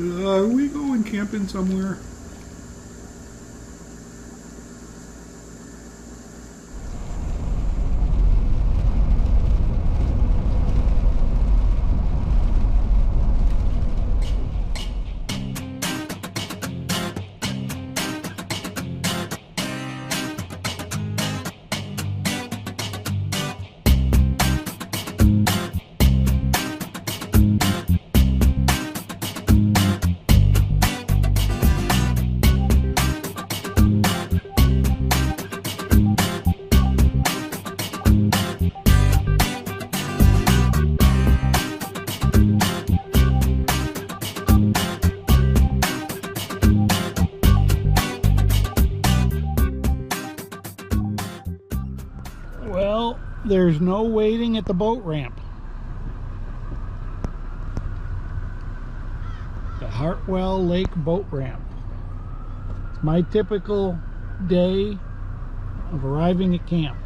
Are we going camping somewhere? Well, there's no waiting at the boat ramp. The Hartwell Lake boat ramp. It's my typical day of arriving at camp.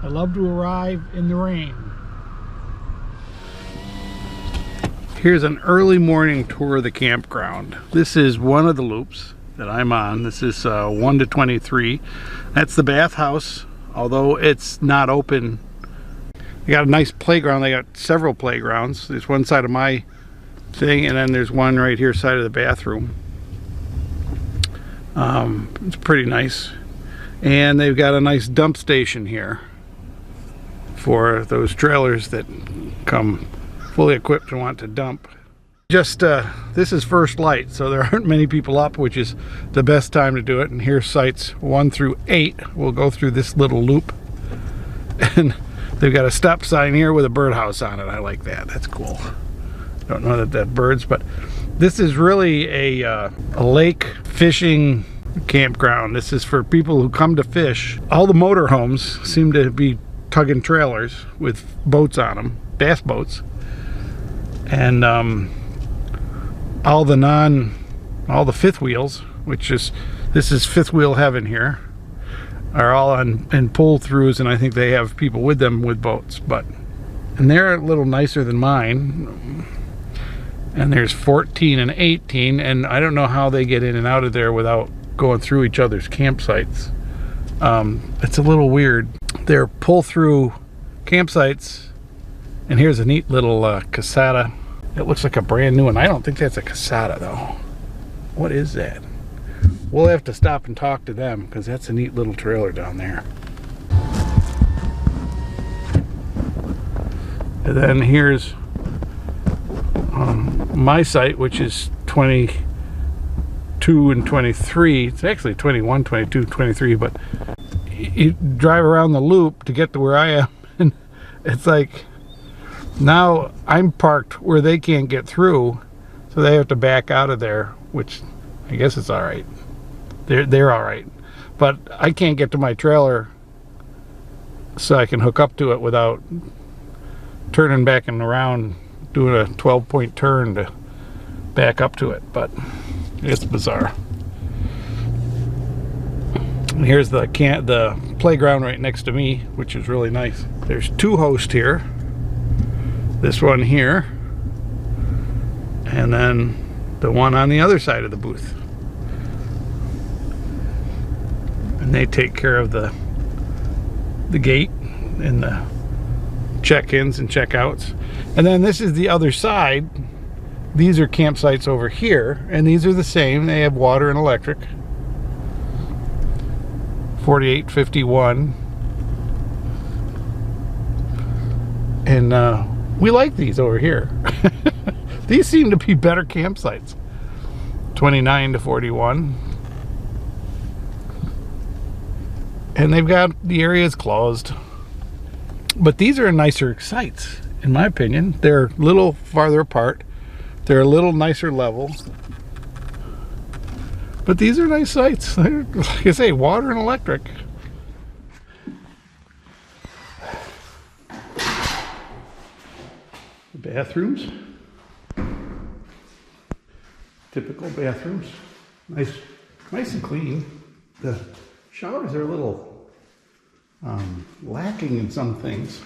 I love to arrive in the rain. Here's an early morning tour of the campground. This is one of the loops that I'm on. This is 1 to 23. That's the bathhouse. Although it's not open. They got a nice playground. They got several playgrounds. There's one side of my thing, and then there's one right here side of the bathroom. It's pretty nice. And they've got a nice dump station here for those trailers that come fully equipped and want to dump. Just this is first light, so there aren't many people up, which is the best time to do it. And here's sites 1 through 8. We'll go through this little loop, and they've got a stop sign here with a birdhouse on it. I like that. That's cool. Don't know that that's birds, but this is really a lake fishing campground. This is for people who come to fish. All the motorhomes seem to be tugging trailers with boats on them, bass boats, and all the fifth wheels, which is, this is fifth wheel heaven here, are all on and pull throughs, and I think they have people with them with boats. And they're a little nicer than mine. And there's 14 and 18, and I don't know how they get in and out of there without going through each other's campsites. It's a little weird. They're pull through campsites, and here's a neat little casata. It looks like a brand new one. I don't think that's a casata though. What is that? We'll have to stop and talk to them, because that's a neat little trailer down there. And then here's my site, which is 22 and 23. It's actually 21, 22, 23, but you drive around the loop to get to where I am, and it's like, now I'm parked where they can't get through, so they have to back out of there, which I guess is all right. They're all right, but I can't get to my trailer so I can hook up to it without turning back and around, doing a 12-point turn to back up to it. But it's bizarre. And here's the playground right next to me, which is really nice. There's 2 hosts here. This one here, and then the one on the other side of the booth. And they take care of the gate and the check-ins and check-outs. And then this is the other side. These are campsites over here, and these are the same. They have water and electric. 4851. And we like these over here. These seem to be better campsites. 29 to 41. And they've got the areas closed. But these are nicer sites, in my opinion. They're a little farther apart. They're a little nicer level. But these are nice sites. They're, like I say, water and electric. Bathrooms, typical bathrooms, nice and clean. The showers are a little lacking in some things.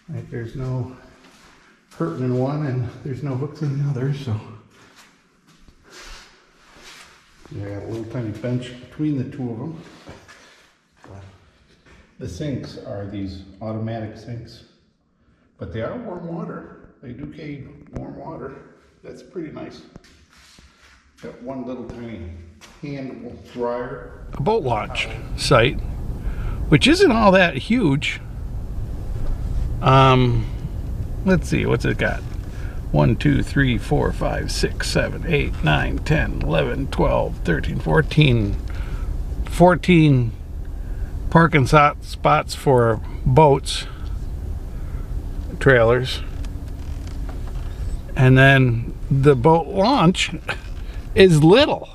Like there's no hurting in one and there's no hooks in the other, so. Yeah, I got a little tiny bench between the two of them. The sinks are these automatic sinks, but they are warm water. They do carry warm water. That's pretty nice. Got one little tiny hand dryer. A boat launch site, which isn't all that huge. Let's see, what's it got? 1, 2, 3, 4, 5, 6, 7, 8, 9, 10, 11, 12, 13, 14. 14 parking spots for boats, trailers. And then the boat launch is little.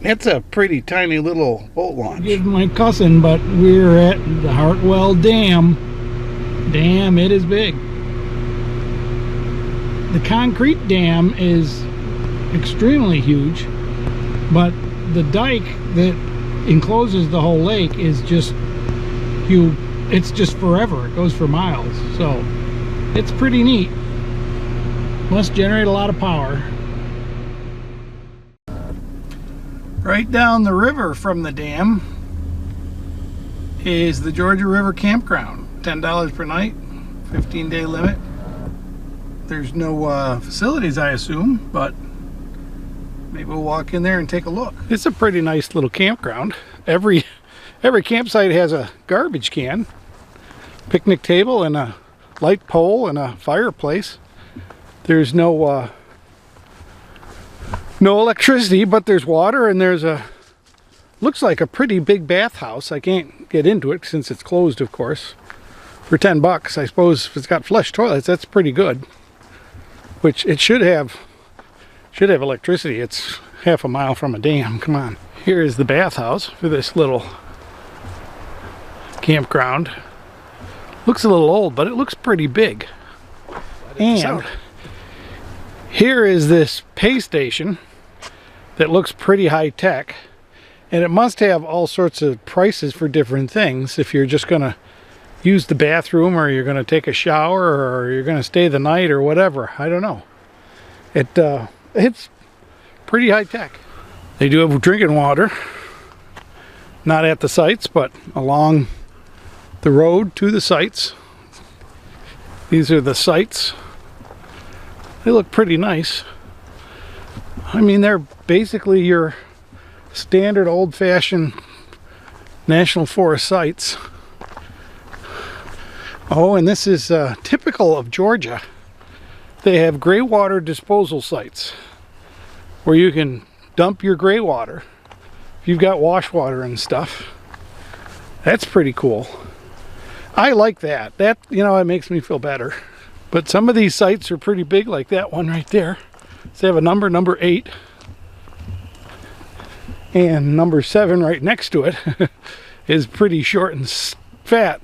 It's a pretty tiny little boat launch. Here's my cousin, but we're at the Hartwell Dam. Damn, it is big. The concrete dam is extremely huge, but the dike that encloses the whole lake is just huge. It's just forever. It goes for miles, so it's pretty neat. Must generate a lot of power. Right down the river from the dam is the Georgia River Campground. $10 per night, 15-day limit. There's no facilities, I assume, but maybe we'll walk in there and take a look. It's a pretty nice little campground. Every campsite has a garbage can, picnic table, and a light pole and a fireplace. There's no electricity, but there's water, and there's a, looks like a pretty big bathhouse. I can't get into it since it's closed, of course. For 10 bucks, I suppose if it's got flush toilets, that's pretty good. Which it should have electricity. It's half a mile from a dam. Come on. Here is the bathhouse for this little campground. Looks a little old, but it looks pretty big. And here is this pay station that looks pretty high tech, and it must have all sorts of prices for different things. If you're just gonna use the bathroom, or you're gonna take a shower, or you're gonna stay the night, or whatever, I don't know. It's pretty high tech. They do have drinking water, not at the sites, but along the road to the sites. These are the sites. They look pretty nice. I mean, they're basically your standard old-fashioned National Forest sites. Oh, and this is typical of Georgia. They have gray water disposal sites where you can dump your gray water if you've got wash water and stuff. That's pretty cool. I like that. That, you know, it makes me feel better. But some of these sites are pretty big, like that one right there. So they have a number 8. And number 7 right next to it is pretty short and fat.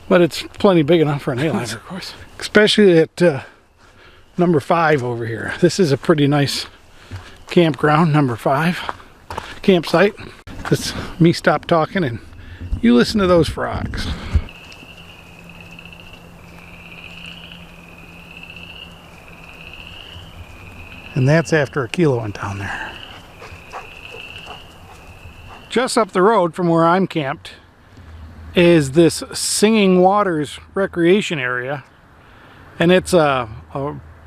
But it's plenty big enough for an A-liner, of course. Especially at number 5 over here. This is a pretty nice campground, number 5 campsite. Let's me stop talking and you listen to those frogs. And that's after a kilo went down there. Just up the road from where I'm camped is this Singing Waters recreation area, and it's a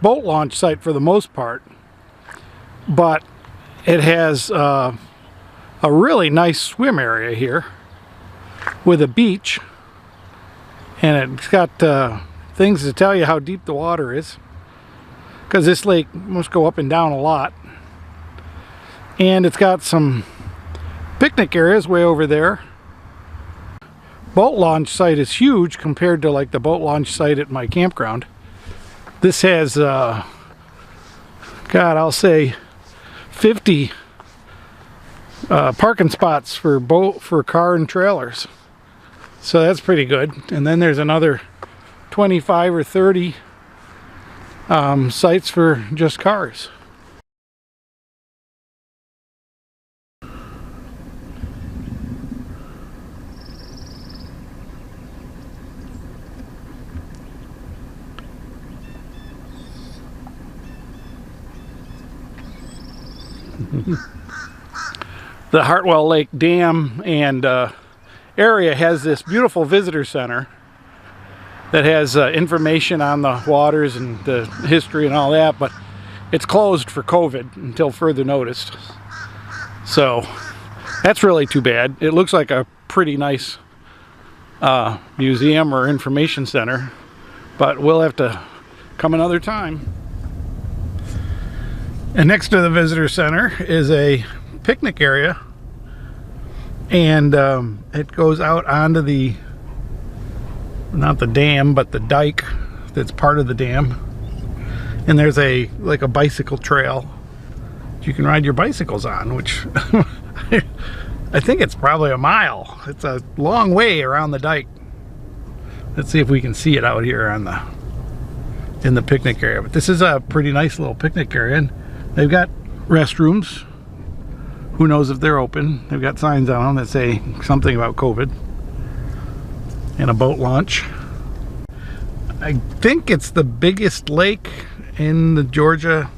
boat launch site for the most part, but it has a really nice swim area here with a beach, and it's got things to tell you how deep the water is, because this lake must go up and down a lot. And it's got some picnic areas way over there. Boat launch site is huge compared to like the boat launch site at my campground. This has God, I'll say 50 parking spots for car and trailers, so that's pretty good. And then there's another 25 or 30 sites for just cars. The Hartwell Lake Dam and area has this beautiful visitor center that has information on the waters and the history and all that, but it's closed for COVID until further notice. So that's really too bad. It looks like a pretty nice museum or information center, but we'll have to come another time. And next to the visitor center is a picnic area, and it goes out onto the, not the dam, but the dike that's part of the dam. And there's like a bicycle trail you can ride your bicycles on, which I think it's probably a mile. It's a long way around the dike. Let's see if we can see it out here on in the picnic area. But this is a pretty nice little picnic area, and they've got restrooms. Who knows if they're open? They've got signs on them that say something about COVID. And a boat launch. I think it's the biggest lake in the Georgia.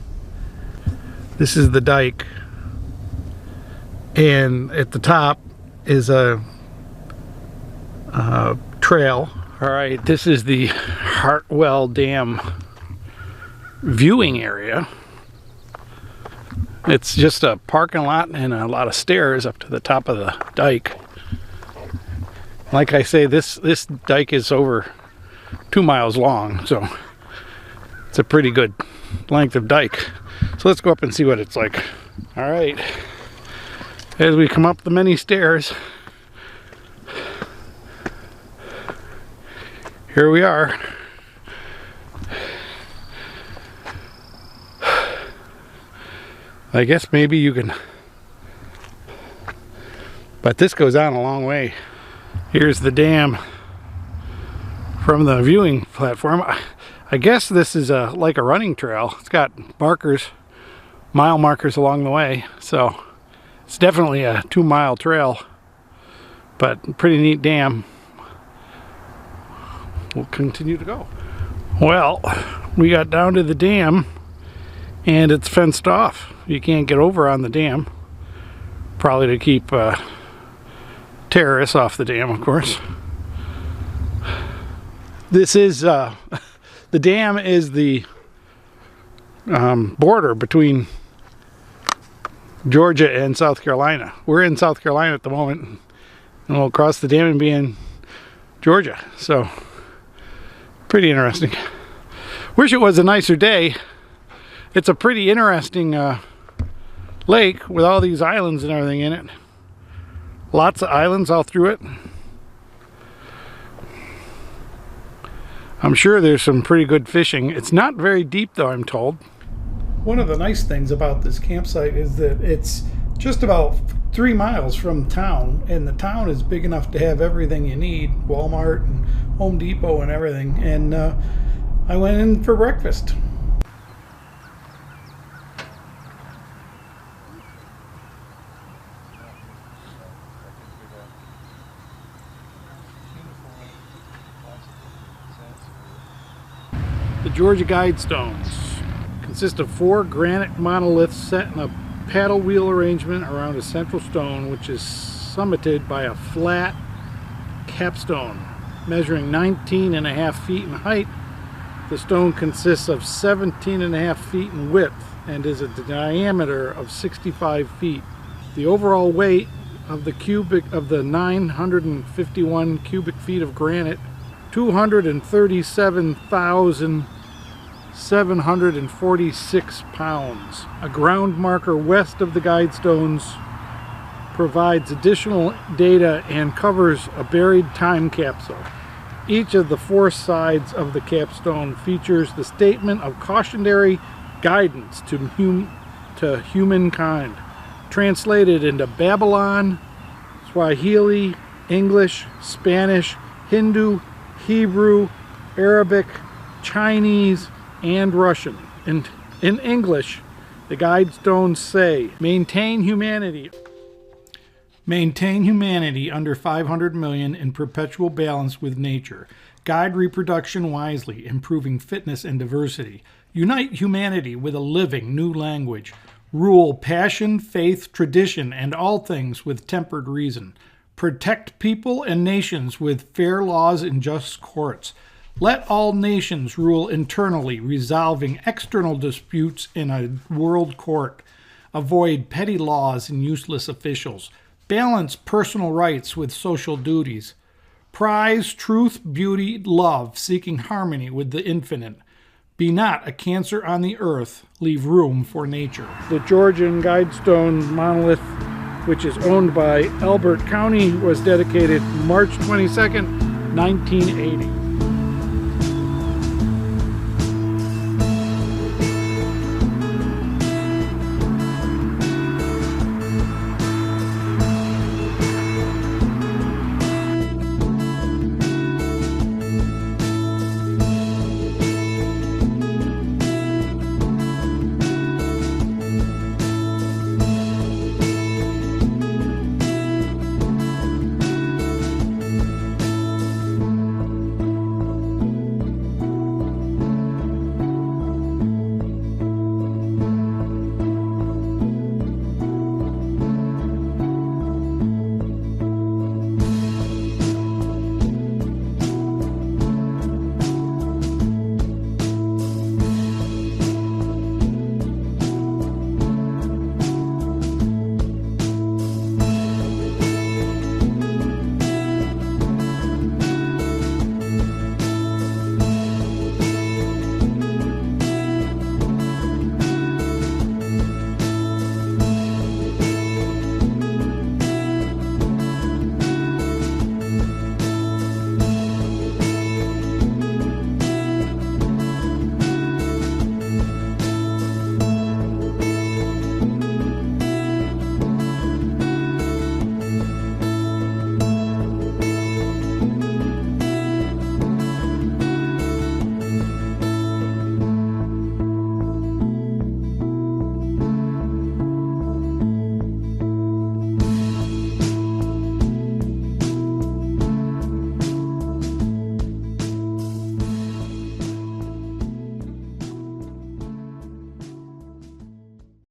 This is the dike, and at the top is a trail. All right, this is the Hartwell Dam viewing area. It's just a parking lot and a lot of stairs up to the top of the dike. Like I say, this dike is over 2 miles long, so it's a pretty good length of dike. So let's go up and see what it's like. All right, as we come up the many stairs, here we are. I guess maybe you can, but this goes on a long way. Here's the dam from the viewing platform. I guess this is like a running trail. It's got markers, mile markers along the way, so it's definitely a 2-mile trail, but pretty neat dam. We'll continue to go. Well, we got down to the dam and it's fenced off. You can't get over on the dam, probably to keep terrorists off the dam, of course. This is the dam is the border between Georgia and South Carolina. We're in South Carolina at the moment, and we'll cross the dam and be in Georgia. So pretty interesting. Wish it was a nicer day. It's a pretty interesting lake with all these islands and everything in it. Lots of islands all through it. I'm sure there's some pretty good fishing. It's not very deep though, I'm told. One of the nice things about this campsite is that it's just about 3 miles from town, and the town is big enough to have everything you need, Walmart and Home Depot and everything. And I went in for breakfast. The Georgia guidestones consist of 4 granite monoliths set in a paddle wheel arrangement around a central stone, which is summited by a flat capstone measuring 19.5 feet in height. The stone consists of 17.5 feet in width and is a diameter of 65 feet. The overall weight of the 951 cubic feet of granite, 237,746 pounds. A ground marker west of the guidestones provides additional data and covers a buried time capsule. Each of the 4 sides of the capstone features the statement of cautionary guidance to humankind, translated into Babylon, Swahili, English, Spanish, Hindu, Hebrew, Arabic, Chinese, and Russian. In English, the guidestones say, maintain humanity under 500 million in perpetual balance with nature. Guide reproduction wisely, improving fitness and diversity. Unite humanity with a living new language. Rule passion, faith, tradition, and all things with tempered reason. Protect people and nations with fair laws and just courts. Let all nations rule internally, resolving external disputes in a world court. Avoid petty laws and useless officials. Balance personal rights with social duties. Prize truth, beauty, love, seeking harmony with the infinite. Be not a cancer on the earth. Leave room for nature. The Georgian guidestone monolith, which is owned by Elbert County, was dedicated March 22nd, 1980.